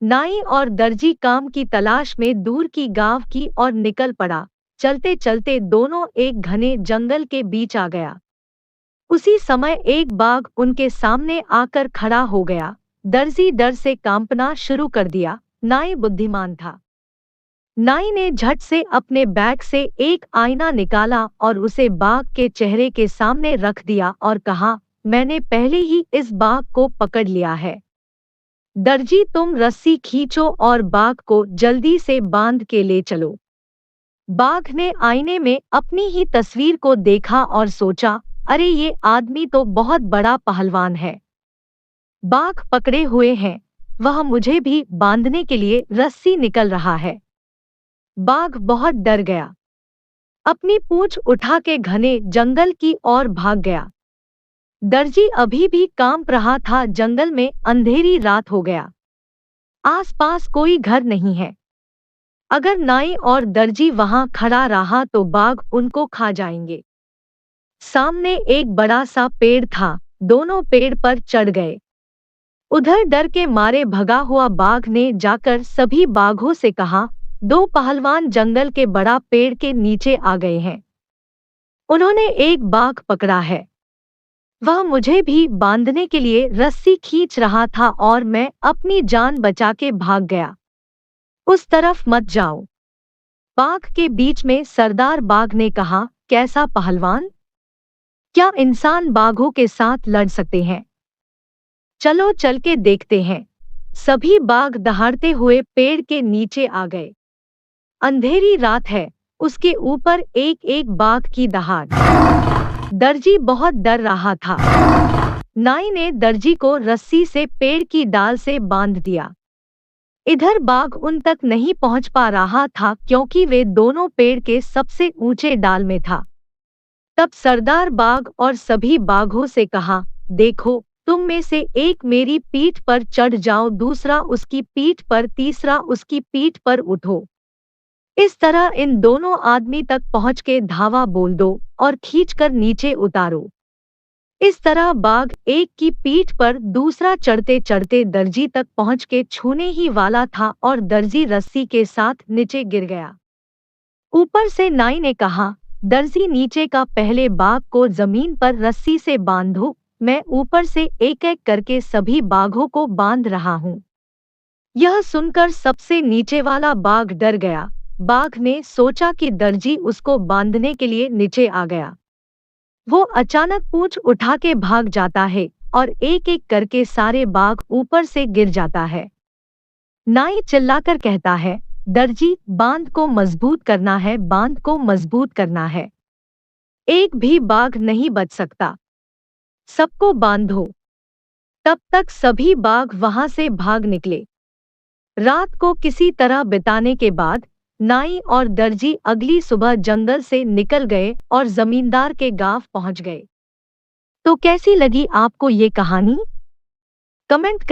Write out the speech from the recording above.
नाई और दर्जी काम की तलाश में दूर की गांव की ओर निकल पड़ा। चलते चलते दोनों एक घने जंगल के बीच आ गया। उसी समय एक बाघ उनके सामने आकर खड़ा हो गया। दर्जी डर से कांपना शुरू कर दिया। नाई बुद्धिमान था। नाई ने झट से अपने बैग से एक आईना निकाला और उसे बाघ के चेहरे के सामने रख दिया और कहा, मैंने पहले ही इस बाघ को पकड़ लिया है। दर्जी, तुम रस्सी खींचो और बाघ को जल्दी से बांध के ले चलो। बाघ ने आईने में अपनी ही तस्वीर को देखा और सोचा, अरे ये आदमी तो बहुत बड़ा पहलवान है। बाघ पकड़े हुए हैं, वह मुझे भी बांधने के लिए रस्सी निकल रहा है। बाघ बहुत डर गया। अपनी पूंछ उठा के घने जंगल की ओर भाग गया। दर्जी अभी भी कांप रहा था। जंगल में अंधेरी रात हो गया। आसपास कोई घर नहीं है। अगर नाई और दर्जी वहां खड़ा रहा तो बाघ उनको खा जाएंगे। सामने एक बड़ा सा पेड़ था। दोनों पेड़ पर चढ़ गए। उधर डर के मारे भगा हुआ बाघ ने जाकर सभी बाघों से कहा, दो पहलवान जंगल के बड़ा पेड़ के नीचे आ गए हैं। उन्होंने एक बाघ पकड़ा है। वह मुझे भी बांधने के लिए रस्सी खींच रहा था और मैं अपनी जान बचा के भाग गया। उस तरफ मत जाओ। बाघ के बीच में सरदार बाघ ने कहा, कैसा पहलवान? क्या इंसान बाघों के साथ लड़ सकते हैं? चलो चल के देखते हैं। सभी बाघ दहाड़ते हुए पेड़ के नीचे आ गए। अंधेरी रात है, उसके ऊपर एक एक बाघ की दहाड़। दर्जी बहुत डर रहा था। नाई ने दर्जी को रस्सी से पेड़ की डाल से बांध दिया। इधर बाघ उन तक नहीं पहुंच पा रहा था क्योंकि वे दोनों पेड़ के सबसे ऊंचे डाल में था। तब सरदार बाघ और सभी बाघों से कहा, देखो, तुम में से एक मेरी पीठ पर चढ़ जाओ, दूसरा उसकी पीठ पर, तीसरा उसकी पीठ पर उठो। इस तरह इन दोनों आदमी तक पहुंच के धावा बोल दो और खींचकर नीचे उतारो। इस तरह बाघ एक की पीठ पर, दूसरा चढ़ते चढ़ते दर्जी तक पहुंच के छूने ही वाला था और दर्जी रस्सी के साथ नीचे गिर गया। ऊपर से नाई ने कहा, दर्जी, नीचे का पहले बाघ को जमीन पर रस्सी से बांधो। मैं ऊपर से एक एक करके सभी बाघों को बांध रहा हूं। यह सुनकर सबसे नीचे वाला बाघ डर गया। बाघ ने सोचा कि दर्जी उसको बांधने के लिए नीचे आ गया। वो अचानक पूंछ उठा के भाग जाता है और एक एक करके सारे बाघ ऊपर से गिर जाता है। नाई चिल्लाकर कहता है, दर्जी, बांध को मजबूत करना है, बांध को मजबूत करना है। एक भी बाघ नहीं बच सकता। सबको बांधो। तब तक सभी बाघ वहां से भाग निकले। रात को किसी तरह बिताने के बाद नाई और दर्जी अगली सुबह जंगल से निकल गए और जमींदार के गांव पहुंच गए। तो कैसी लगी आपको ये कहानी? कमेंट कर